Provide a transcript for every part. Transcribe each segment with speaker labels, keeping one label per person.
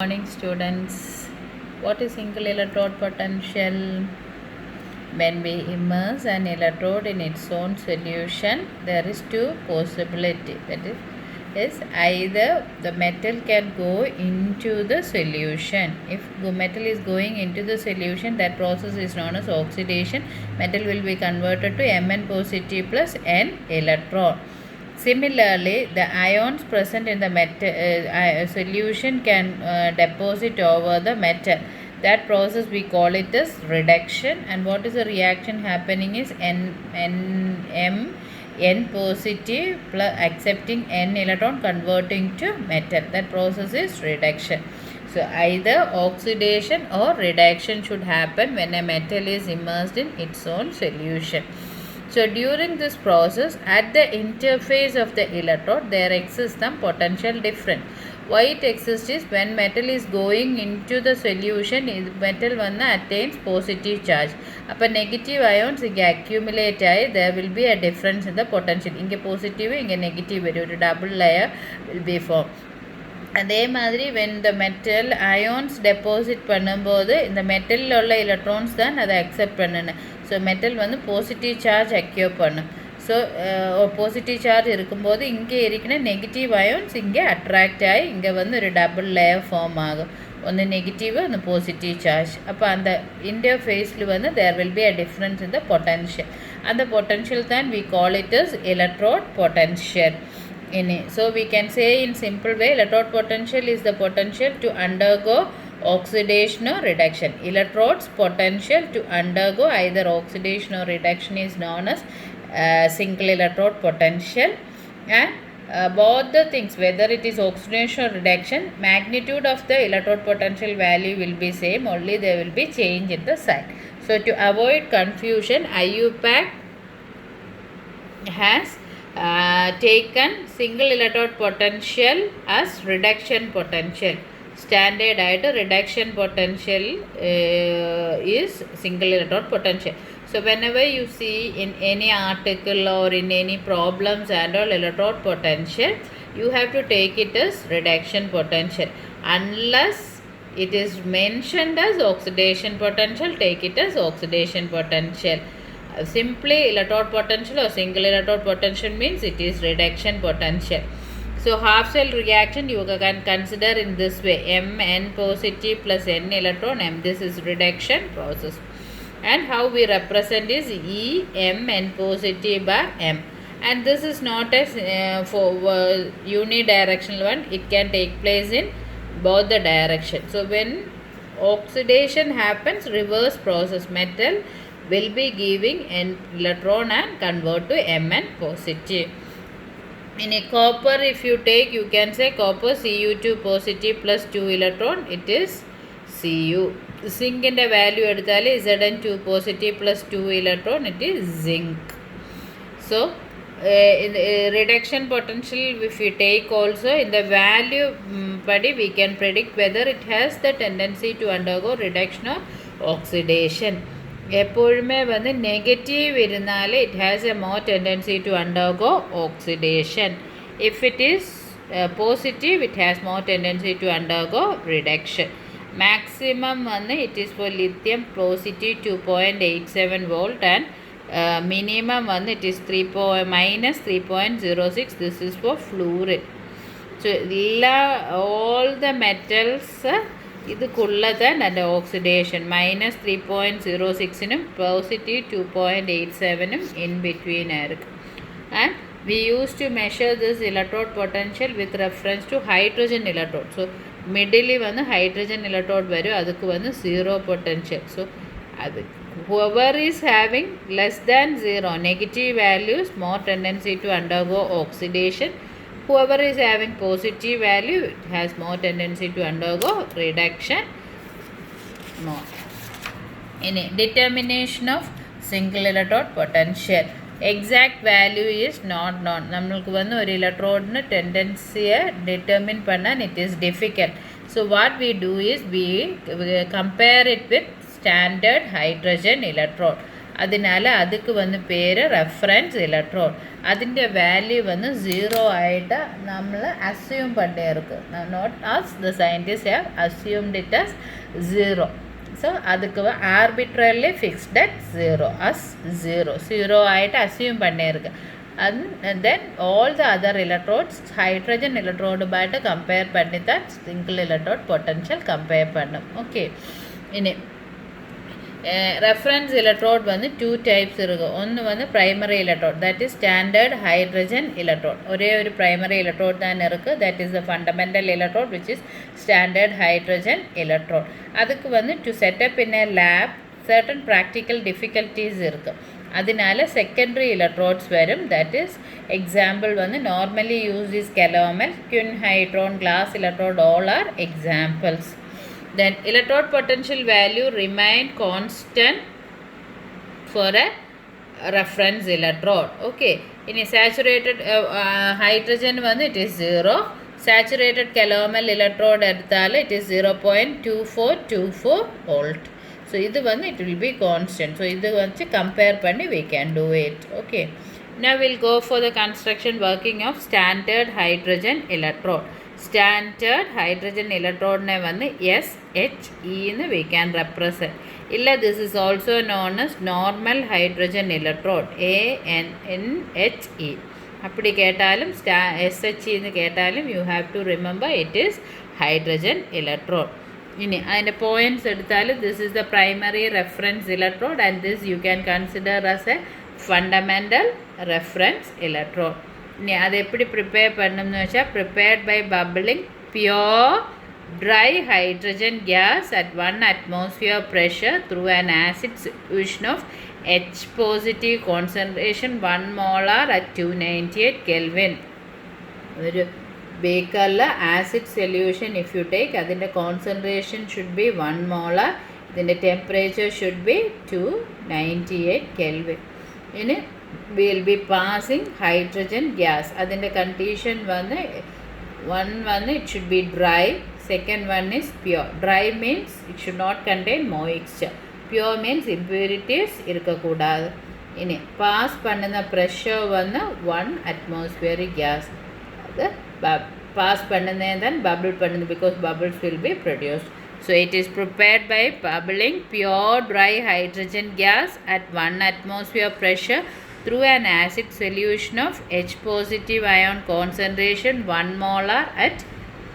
Speaker 1: Morning students. What is single electrode potential? When we immerse an electrode in its own solution, there is two possibilities. That is either the metal can go into the solution. If the metal is going into the solution, that process is known as oxidation. Metal will be converted to Mn positive plus N electron. Similarly, the ions present in the solution can deposit over the metal. That process we call it as reduction. And what is the reaction happening is N positive plus accepting N electron converting to metal. That process is reduction. So either oxidation or reduction should happen when a metal is immersed in its own solution. So during this process, at the interface of the electrode, there exists some potential difference. Why it exists is when metal is going into the solution, metal attains positive charge. Upon negative ions accumulate, there will be a difference in the potential. Inge positive, inge negative, a double layer will be formed. அதேமாதிரி when the metal ions deposit பண்ணும்போது இந்த மெட்டலில் உள்ள electrons தான் அதை accept பண்ணணும். So metal positive charge acquire பண்ணும். So positive charge இருக்கும்போது இங்கே இருக்கிற நெகட்டிவ் அயோன்ஸ் இங்கே அட்ராக்ட் ஆகி இங்கே ஒரு டபுள் லேயர் ஃபார்ம் ஆகும். ஒன்று நெகட்டிவ் ஒன்று பாசிட்டிவ் சார்ஜ். அப்போ அந்த இன்டர்ஃபேஸில் there will be a difference in the potential. அந்த பொட்டன்ஷியல் தான் we call it is electrode potential. So we can say in simple way, electrode potential is the potential to undergo oxidation or reduction. Electrode's potential to undergo either oxidation or reduction is known as single electrode potential. And both the things, whether it is oxidation or reduction, magnitude of the electrode potential value will be same, only there will be change in the sign. So to avoid confusion, IUPAC has taken single electrode potential as reduction potential. Standard reduction potential is single electrode potential. So whenever you see in any article or in any problems and all electrode potential, you have to take it as reduction potential. Unless it is mentioned as oxidation potential, take it as oxidation potential. Simply electrode potential or single electrode potential means it is reduction potential. So half cell reaction you can consider in this way: Mn positive plus N electron M. This is reduction process. And how we represent is E Mn positive by M. And this is not as for unidirectional one. It can take place in both the directions. So when oxidation happens, reverse process, metal will be giving an electron and convert to Mn positive. In a copper, if you take, you can say copper Cu2 positive plus 2 electron, it is Cu. Zinc in the value eduthaale Zn2 positive plus 2 electron, it is zinc. So in the reduction potential, if we take also in the value body, we can predict whether it has the tendency to undergo reduction or oxidation. எப்பொழுதுமே negative இருந்தால் it has a more tendency to undergo oxidation. If it is positive, it has more tendency to undergo reduction. Maximum it is for lithium positive 2.87 volt and minimum it is minus 3.06. This is for fluoride. So all the metals இதுக்குள்ளதான் அந்த oxidation minus 3.06 positive 2.87 in between இருக்கு. And we used to measure this electrode potential with reference to hydrogen electrode. So middle hydrogen electrode வரும், அதுக்கு zero potential. So whoever is having less than 0 negative values, more tendency to undergo oxidation. Whoever is having positive value, it has more tendency to undergo reduction. More. In determination of single electrode potential, exact value is not known. நம்மளுக்கு ஒரு electrode tendency determine பண்ண it is difficult. So what we do is we compare it with standard hydrogen electrode. അതിനാൽ அதுக்கு வந்து പേര് reference electrode. അതിൻ്റെ value വന്ന് 0 ആയിട്ട് നമ്മൾ അസ്യൂം പണ്ടേ ഇருக்கு. Not as the scientist have assumed it as 0. So அதுக்கு arbitrarily fixed at 0 as 0 ஆயிட்டு assume பண்ணியிருக்கு. And then all the other electrodes hydrogen electrode ஆயிட்டு compare பண்ணி தான் single electrode potential compare பண்ணும். Okay, இனி reference electrode வந்து 2 types இருக்கு. ஒன்று வந்து primary electrode, that is standard hydrogen electrode. ஒரே ஒரு primary electrode தான் இருக்கு, that is the fundamental electrode which is standard hydrogen electrode. அதுக்கு வந்து to set up in a lab certain practical difficulties இருக்கு. அதனால secondary electrodes வரும், that is example வந்து normally used is calomel, quinhydron, glass electrode, all are examples. Then electrode potential value remain constant for a reference electrode. Okay, in a saturated hydrogen one it is 0, saturated calomel electrode எடுத்தால it is 0.2424 volt. So இது வந்து it will be constant. So இது வந்து compare பண்ணி we can do it. Okay, now we'll go for the construction working of standard hydrogen electrode. Standard hydrogen electrode ne vannu SHE nu we can represent. Illa this is also known as normal hydrogen electrode, ANNHE. appadi ketalum SHE nu ketalum you have to remember it is hydrogen electrode. ini adinte points eduthalu this is the primary reference electrode and this you can consider as a fundamental reference electrode. இனி அதை எப்படி prepare பண்ணணும்னு வச்சா prepared by bubbling pure dry hydrogen gas at 1 atmosphere pressure through an acid solution of H positive concentration 1 molar at 298 Kelvin. ഒരു ബേക്കറിൽ acid solution if you take അതിൻ്റെ concentration should be 1 molar, ഇതിൻ്റെ temperature should be 298 Kelvin. ഇനി will be passing hydrogen gas. adinde condition vannu one it should be dry, second one is pure. Dry means it should not contain moisture, pure means impurities irukka koodadhu. ini pass pannuna pressure vannu 1 atmospheric gas adu pass pannune then bubble pannunu because bubbles will be produced. So it is prepared by bubbling pure dry hydrogen gas at 1 atmosphere pressure through an acid solution of H positive ion concentration 1 molar at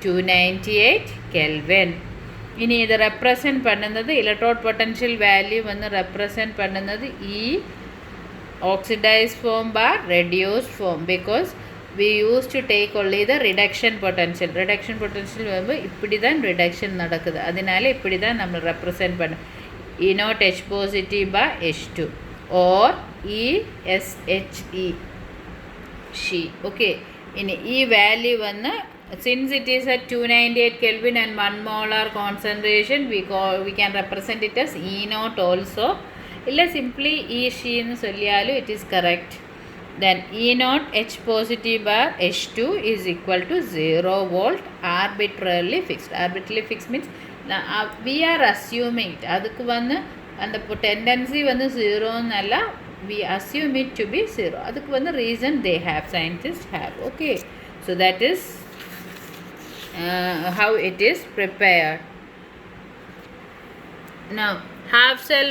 Speaker 1: 298 Kelvin. இனி இதை represent பண்ணுனது electrode potential value வந்து represent பண்ணுனது E oxidized form bar reduced form because we used to take only the reduction potential. reduction potential வந்து இப்படி தான் reduction நடக்குது, அதனால இப்படி தான் நம்ம ரெப்ரசன்ட் பண்ண E naught H positive bar H2 or ESHE she. okay, in E value one since it is at 298 Kelvin and 1 molar concentration we can represent it as E naught also. illa simply E she nu solliyalu it is correct. then E naught H positive bar H2 is equal to 0 volt arbitrarily fixed. arbitrarily fixed means we are assuming it adukku vannu and the tendency vannu 0 nalla we assume it to be 0. adukku vandu reason they have, scientists have. okay, so that is how it is prepared. now half cell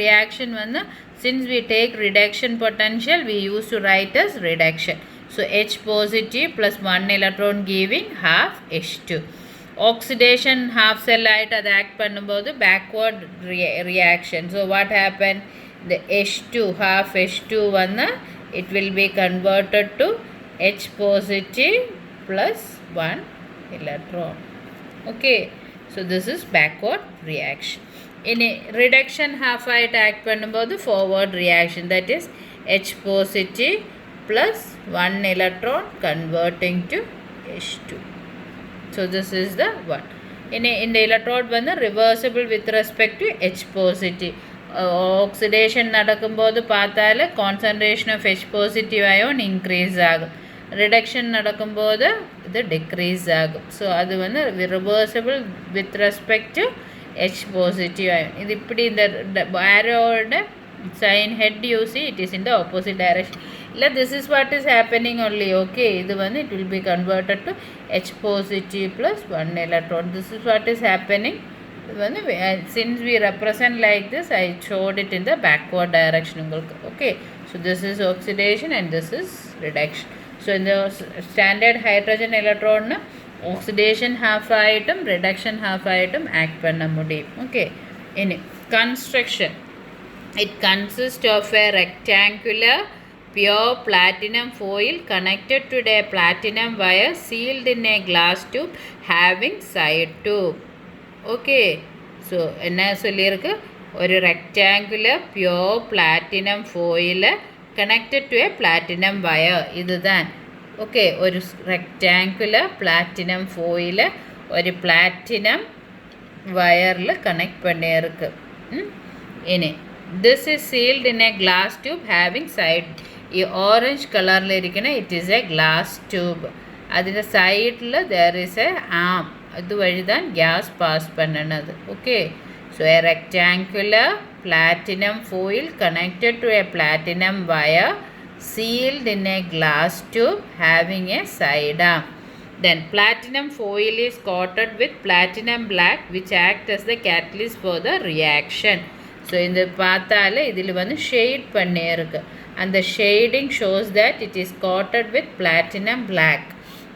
Speaker 1: reaction vandu since we take reduction potential we used to write as reduction. so H positive plus 1 electron giving half H2. oxidation half cell ஆயிட்டு அதை act பண்ணும்போது backward reaction. so what happened, the H2 half H2 vanna it will be converted to H positive plus 1 electron. okay, so this is backward reaction. in a reduction half ஆயிட்டு act பண்ணும்போது forward reaction, that is H positive plus 1 electron converting to H2. so this is the one. in the electrode vanna reversible with respect to H positive. oxidation நடக்கும்போது பார்த்தால concentration of H positive ion increase ஆகும், reduction நடக்கும்போது இது decrease ஆகும். so அது வந்து reversible with respect to H positive ion. This is the arrow sign head you see, it is in the opposite direction. This is what is happening only. Okay, it will be converted to H positive plus 1 electron. This is what is happening. Since we represent like this, I showed it in the backward direction. Okay, so this is oxidation and this is reduction. So in the standard hydrogen electron, oxidation half item, reduction half item act panna mudiyum. Okay, in construction, it consists of a rectangular pure platinum foil connected to a platinum wire sealed in a glass tube having side tube. Okay, so enna sollirukku oru rectangular pure platinum foil connected to a platinum wire. Iduthan okay, oru rectangular platinum foil oru platinum wire la connect pannirukku. In this is sealed in a glass tube having side. This orange color it is a glass tube. At the side there is a arm. That's gas pass pannanadu. Okay, so a rectangular platinum foil connected to a platinum wire sealed in a glass tube having a side arm. Then platinum foil is coated with platinum black which acts as the catalyst for the reaction. So in the pathale idil shade pannirukku, and the shading shows that it is coated with platinum black.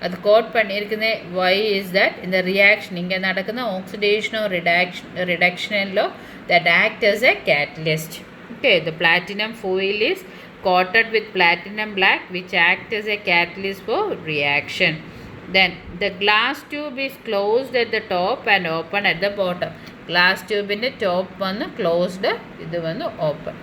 Speaker 1: That coat pannirukune, why is that? In the reaction inga nadakuna oxidation or reduction law that act as a catalyst. Okay, the platinum foil is coated with platinum black which act as a catalyst for reaction. Then the glass tube is closed at the top and open at the bottom. Glass tube in the top closed, this open.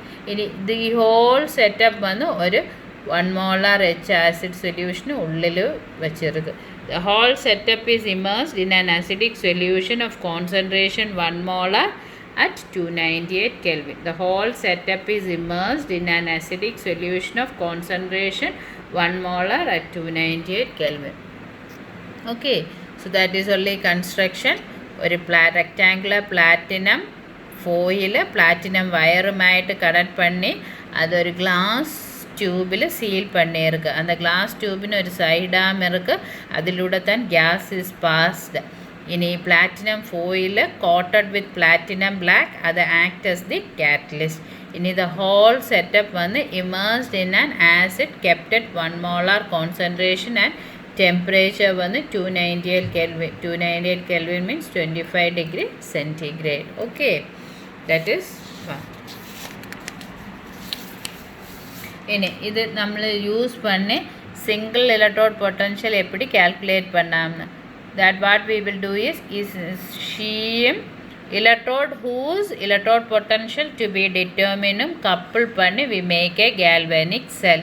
Speaker 1: The whole setup oru 1 molar H acid solution ullilu vechirukku. The whole setup is immersed in an acidic solution of concentration 1 molar at 298 Kelvin. The whole setup is immersed in an acidic solution of concentration 1 molar at 298 Kelvin. Okay, so that is only construction. ഒരു rectangular platinum foil platinum വയറുമായിട്ട് connect பண்ணி അതൊരു glass ട്യൂബിൽ seal பண்ணியிருக்கு. அந்த glass ട്യൂബിന് ഒരു side ആം ഇருக்கு, അതിലൂടെ താൻ ഗ്യാസ് ഈസ് പാസ്ഡ്. ഇനി platinum foil coated with platinum black, അത് ആക്ട് as the catalyst. ഇനി the whole setup immersed in an acid kept at 1 molar concentration and temperature 298 Kelvin. 298 Kelvin means 25 degree centigrade. Okay, that is one. ഇനി ഇത് നമ്മൾ use பண்ணி single electrode potential எப்படி calculate பண்ணாம்னு, that what we will do is sheam electrode whose electrode potential to be determined couple பண்ணி we make a galvanic cell.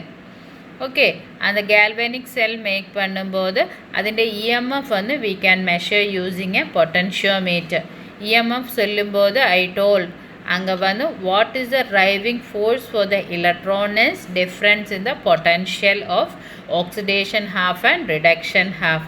Speaker 1: Okay, and the galvanic cell make பண்ணும்போது അതിൻ്റെ EMF we can measure using a potentiometer. EMF சொல்லும்போது I told அங்கே what is the driving force for the electron is difference in the potential of oxidation half and reduction half.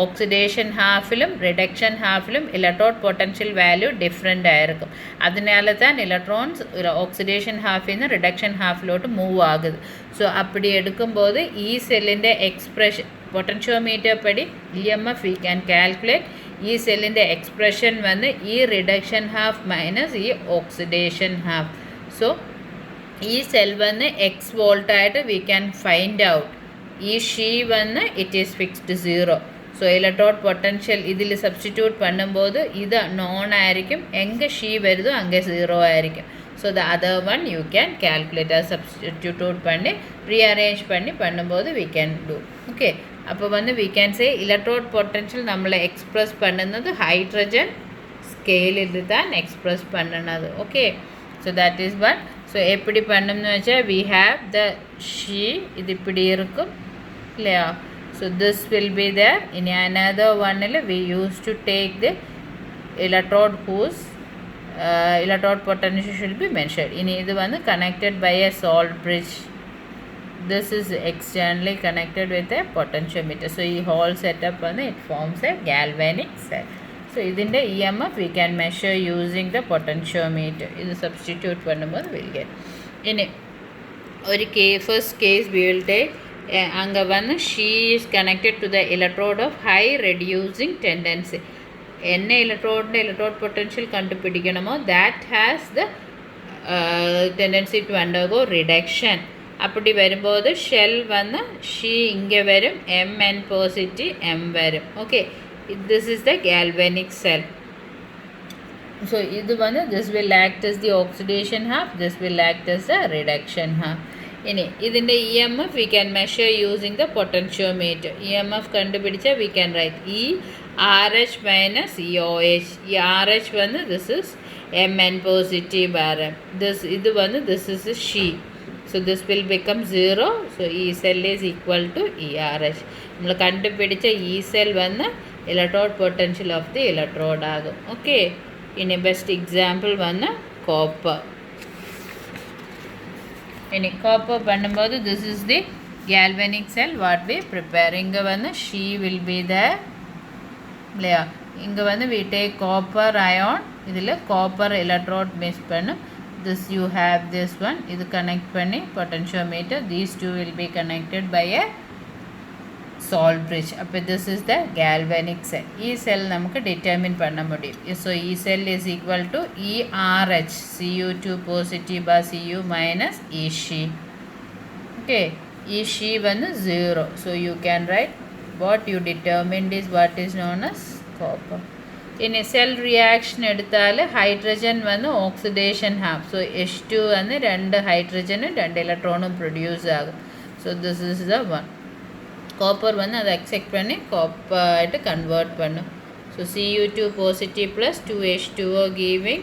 Speaker 1: Oxidation half-ലും reduction half-ലും electrode potential value different ആയിരിക്കും. അതിനാல தான் electrons oxidation half-ൽ നിന്ന് reduction half-ലോട്ട് move ആകുது. So அப்படி എടുക്കുம்போது ഈ സെല്ലിൻ്റെ എക്സ്പ്രഷൻ പൊട്ടൻഷ്യോമീറ്റർ പടി EMF we can calculate. ഈ സെല്ലിൻ്റെ എക്സ്പ്രഷൻ ഈ റിഡക്ഷൻ ഹാഫ് മൈനസ് ഈ ഓക്സിഡേഷൻ ഹാഫ്. സോ ഈ സെൽ എക്സ് വോൾട്ടായിട്ട് we can find out. ഈ SHE it is fixed 0. So electrode potential ഇതിൽ സബ്സ്റ്റിറ്റ്യൂട്ട് பண்ணும்போது ഇത് നോൺ ആയിരിക്കും, എங்கே ഷീ വരുതോ അങ്ങേ 0 ആയിരിക്കും. So the other one you can calculate as substitute பண்ணி rearrange பண்ணி பண்ணும்போது we can do. Okay, அப்போ we can say electrode potential நம்மளை எக்ஸ்ப்ரெஸ் பண்ணுனது ஹைட்ரஜன் ஸ்கேலில் தான் எக்ஸ்ப்ரெஸ் பண்ணுனது. Okay, so that is one. So எப்படி பண்ணணும்னு வச்சா we have the she, இது இப்படி இருக்கும் இல்லையா. So this will be there. In another one we used to take the electrode whose electrode potential should be measured. In இது connected by a salt bridge. This is externally connected with a potentiometer. So this whole setup it forms a galvanic cell. So ഇതിൻ്റെ EMF we can measure using the potentiometer. ഇത് substitute பண்ணும்போது we'll get. ഇനി ഒരു first case we will take. அங்கே வந்து she is connected to the electrode of high reducing tendency. என்ன electrode potential கண்டுபிடிக்கணுமோ that has the tendency to undergo reduction. அப்படி வரும்போது shell வந்து she இங்கே வரும், mn positive m வரும். Okay, this is the galvanic cell. So இது வந்து this will act as the oxidation half, this will act as the reduction half. ഇനി ഇതിൻ്റെ EMF we can measure using the potentiometer. EMF കണ്ടുപിടിച്ചാൽ we can write E RH minus EOH. ഈ RH வந்து this is mn positive RM. இது வந்து this is she. So this will become 0. So E cell is equal to ERH. നമ്മൾ കണ്ടുപിടിച്ച E cell വന്ന് electrode potential of the electrode ആകും. Okay, ഇനി best example വന്ന് കോപ്പർ. இனி காப்பர் பண்ணும்போது this is the galvanic cell what we prepare. இங்கே வந்து she will be there இல்லையா. இங்கே வந்து we take copper ion, இதில் copper electrode மிஸ் பண்ணும். this you have this one, இது connect பண்ணி potentiometer, these two will be connected by a salt bridge. அப்போ this is the galvanic cell. E cell நமக்கு determine பண்ண முடியும். So E cell is equal to ERH, Cu2 positive by Cu minus E she. Okay, E she வந்து 0. So you can write what you determined is what is known as copper. இனி cell reaction எடுத்தால் hydrogen வந்து oxidation half. So H2 வந்து 2 ஹைட்ரஜனும் 2 எலக்ட்ரானும் produce ஆகும். So this is the one. Copper வந்து அதை அக்செப்ட் பண்ணி காப்பர்ட்டு கன்வெர்ட் பண்ணும். So Cu2 positive plus 2H2O giving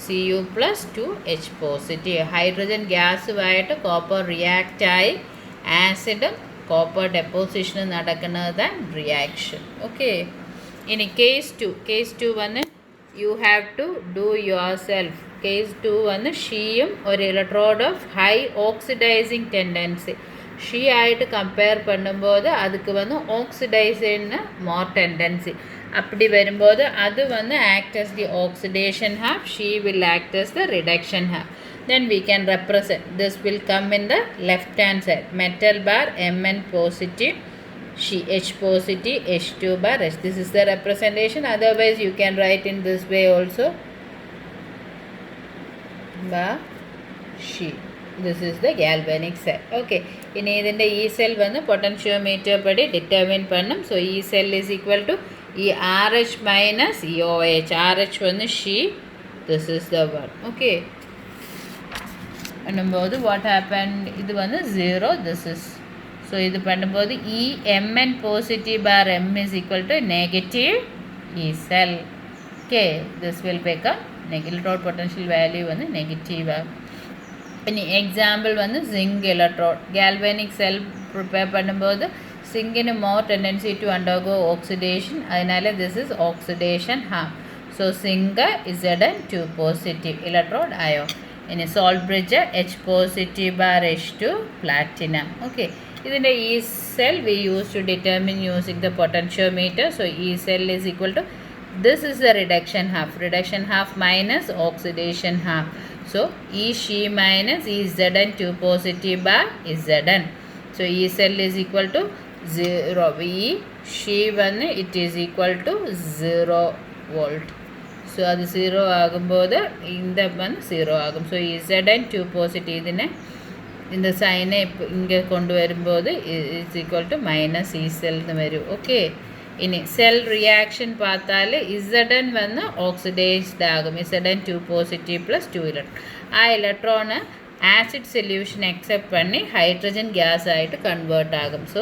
Speaker 1: Cu plus 2H positive. Hydrogen ഗ്യാസുമായിട്ട് കോപ്പർ റിയാക്റ്റ് ആയി ആസിഡും കോപ്പർ ഡെപ്പോസിഷനും നടക്കുന്നതാണ് റിയാക്ഷൻ. ഓക്കെ, ഇനി കേസ് 2 വന്ന് you have to do yourself. Case 2 വന്ന് ഷീയും ഒരു electrode of high oxidising tendency. SHE ஆகிட்டு கம்பேர் பண்ணும்போது அதுக்கு வந்து ஆக்சிடைசேன்னு மோர் டெண்டன்சி. அப்படி வரும்போது அது வந்து act as the oxidation half, she will act as the reduction half. Then we can represent, this will come in the left hand side, metal bar Mn positive, she H positive, H2 bar H. This is the representation. Otherwise you can write in this way also, bar she. This is the galvanic cell. Okay, இனி இதோட E cell வந்து potentiometer படி determine பண்ணும். So E cell is equal to ERH minus EOH. RH வந்து she, this is the one. Okay, பண்ணும்போது what happened, இது வந்து 0, this is. So இது பண்ணும்போது Mn positive bar M is equal to negative E cell. Okay, this will become electrode potential value வந்து negative. இனி example வந்து zinc electrode. Galvanic cell prepare பண்ணும்போது சிங்கிന് more tendency to undergo oxidation, அதனால this is oxidation half. So zinc Zn2 positive electrode ion. இனி salt bridge H positive bar H2 platinum. Okay, ഇതിൻ്റെ E cell we use to determine using the potentiometer. So E cell is equal to, this is the reduction half minus oxidation half. So E she minus E Zn2 positive by Zn. So E cell is equal to 0. E she one it is equal to 0 volt. So அது 0 ஆகும்போது இந்த one 0 ஆகும். So E Zn2 positive ഇതിനെ இந்த சைனை இங்கே கொண்டு வரும்போது is equal to minus E cell வரும். ஓகே, இனி செல் ரியாக்ஷன் பார்த்தாலே Zn வந்து ஆக்சிடைஸ்ட் ஆகும். Zn2 positive plus 2 electron. ஆ எலக்ட்ரானை ஆசிட் சொல்யூஷன் அக்செப்ட் பண்ணி ஹைட்ரஜன் கேஸ் ஆகிட்டு கன்வெர்ட் ஆகும். So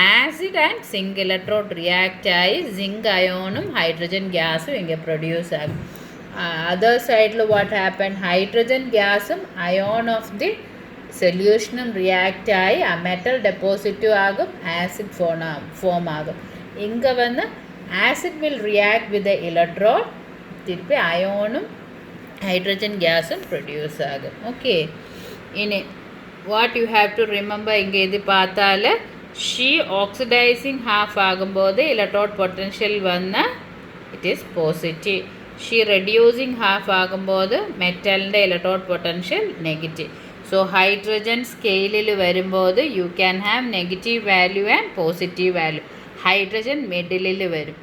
Speaker 1: acid and zinc electrode react ஆகி ஜிங்க் அயோனும் ஹைட்ரஜன் கேஸும் இங்கே ப்ரொடியூஸ் ஆகும். அதர் சைடில் வாட் ஹேப்பன், ஹைட்ரஜன் கேஸும் அயோன் ஆஃப் தி சொல்யூஷனும் ரியாக்ட் ஆகி மெட்டல் டெபாசிட்டிவ் ஆகும், ஆசிட் ஃபார்ம் ஆகும். இங்கே வந்து acid will react with the electrode, திருப்பி அயோனும் ஹைட்ரஜன் கேஸும் ப்ரொடியூஸ் ஆகும். ஓகே, இனி what you have to remember, இங்கே இது பார்த்தால ஷீ ஆக்சிடைசிங் ஹாஃப் ஆகும்போது எலக்ட்ரோட் பொட்டன்ஷியல் வந்து it is positive. She reducing half ആകുമ്പോൾ മെറ്റലിൻ്റെ electrode potential negative. So hydrogen സ്കെയിലിൽ വരുമ്പോൾ you can have negative value and positive value. Hydrogen മിഡിലിൽ വരും.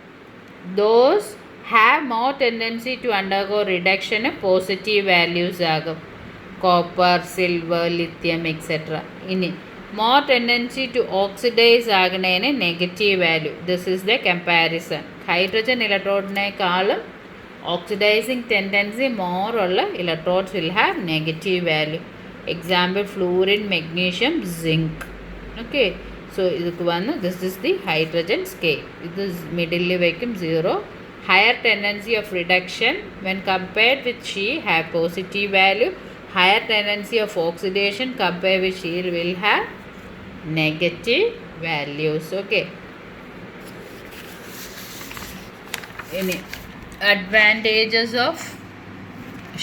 Speaker 1: Those have more tendency to undergo റിഡക്ഷന് positive values ആകും. Copper, silver, lithium etcetera. ഇനി more tendency to oxidize ആകുന്നതിന് negative value. This is the comparison. Hydrogen ഇലക്ട്രോഡിനേക്കാളും oxidizing tendency more ഉള്ള electrodes will have negative value. Example fluorine, magnesium, zinc. Okay, so இதுக்கு வந்து this is the hydrogen scale. இது middle வைக்கும் 0. Higher tendency of reduction when compared with She have positive value. Higher tendency of oxidation compared with She will have negative values. Okay, any advantages of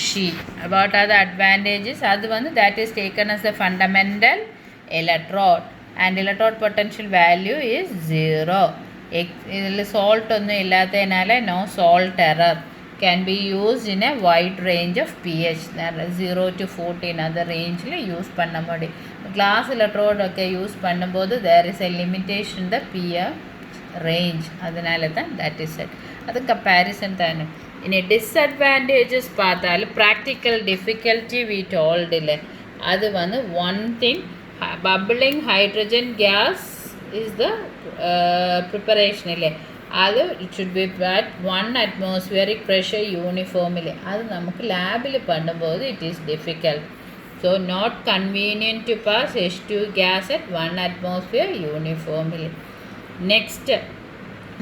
Speaker 1: She. What are the advantages? That is taken as a fundamental electrode and electrode potential value is 0. Salt no salt error. Can be used in a wide range of pH. 0 to 14 other range use pannamodi. Glass electrode use pannambodhu there is a limitation in the pH range. That is it. അത് comparison തന്നെ. ഇനി disadvantages பார்த்தாൽ practical difficulty we ടോൾഡില്ലേ, അത് വന്ന് one thing bubbling hydrogen gas is the preparation ഇല്ലേ, അത് it should be at 1 atmospheric pressure uniformly. അത് നമുക്ക് ലാബിൽ பண்ணும்போது it is difficult. So not convenient to pass H2 gas at 1 atmosphere uniformly. Next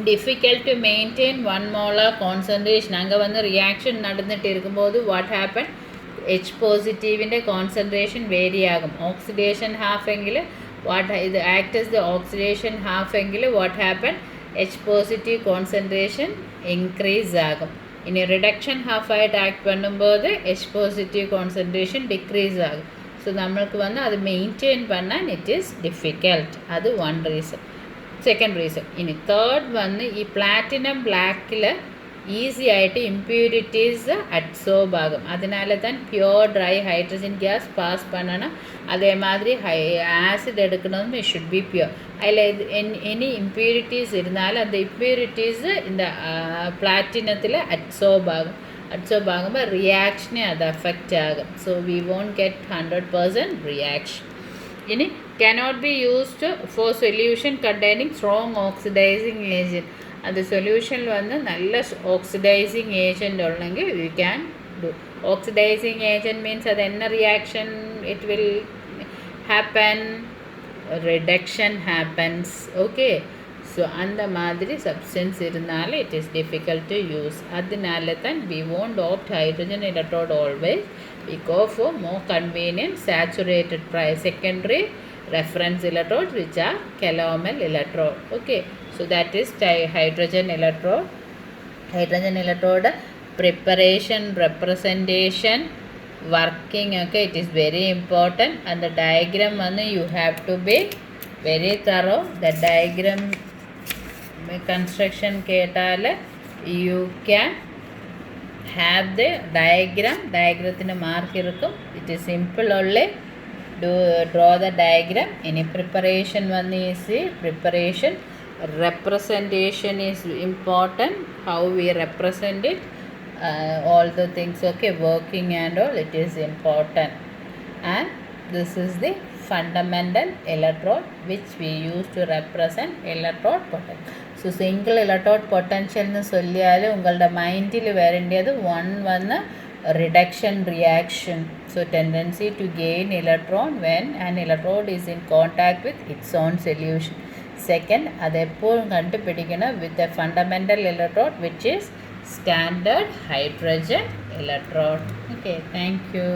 Speaker 1: difficult to maintain 1 molar concentration. அங்கே வந்து reaction நடந்துட்டு இருக்கும்போது வாட் ஹேப்பன், H പോസിറ്റീവിൻ്റെ കോൺസെൻട്രേഷൻ വേരി ആകും. ഓക്സിഡേഷൻ ഹാഫ് എങ്കിൽ ഇത് act as the oxidation half എങ്കിൽ what happen, H positive concentration increase ആകും. ഇനി റിഡക്ഷൻ ഹാഫായിട്ട് ആക്ട് பண்ணும்போது H പോസിറ്റീവ് കോൺസെൻട്രേഷൻ ഡിക്രീസ് ആകും. സോ നമ്മൾക്ക് വന്ന് അത് മെയിൻറ്റെയിൻ பண்ணാൻ ഇറ്റ് ഈസ് ഡിഫിക്കൽട്ട്. അത് വൺ റീസൺ. Second reason. ഇനി തേർഡ് വന്ന് ഈ പ്ലാറ്റിനം ബ്ലാക്കിൽ ഈസി ആയിട്ട് ഇമ്പ്യൂരിറ്റീസ് അബ്സോർബ് ആകും. അതിനാൽ തന്നെ pure dry hydrogen gas pass பண்ணണം. അതേമാതിരി ആസിഡ് എടുക്കണമെന്നും ഇറ്റ് ഷുഡ് ബി പ്യുവർ. അതിൽ എനി ഇമ്പ്യൂരിറ്റീസ് ഇരുന്നാൽ അത് ഇമ്പ്യൂരിറ്റീസ് இந்த പ്ലാറ്റിനത്തിൽ അബ്സോർബ് ആകും. അബ്സോർബ് ആകുമ്പോൾ റിയാക്ഷനെ അത് അഫക്റ്റ് ആകും. So we won't get 100% reaction. ഇനി cannot be used for solution containing strong oxidizing agent. അത് സൊല്യൂഷനിൽ വന്ന് നല്ല ഓക്സിഡൈസിങ് ഏജൻറ്റ് ഉള്ളെങ്കിൽ we can do. Oxidizing agent means അത് എന്ന reaction it will happen, reduction happens. Okay, so அந்த மாதிரி சப்ஸ்டன்ஸ் இருந்தால் it is difficult to use. அதனால தான் we won't opt hydrogen electrode always. We go for more convenient saturated secondary reference electrodes which are calomel electrode. Okay, so that is hydrogen electrode. Hydrogen electrode preparation, representation, working, okay, it is very important. And the diagram one you have to be very thorough. The diagram construction കേട്ടാൽ you can have the diagram. diagrathinu mark irukkum. It is simple only. Draw the diagram. Any preparation one is preparation. Representation is important. How we represent it, all the things, okay, working and all, it is important. And this is the fundamental electrode which we use to represent electrode potential. So single electrode potential nu solliyale ungalde mind il verendiyadu one reduction reaction. So tendency to gain electron when an electrode is in contact with its own solution. Second, adu eppozhum kandupidikana with a fundamental electrode which is standard hydrogen electrode. Okay, thank you.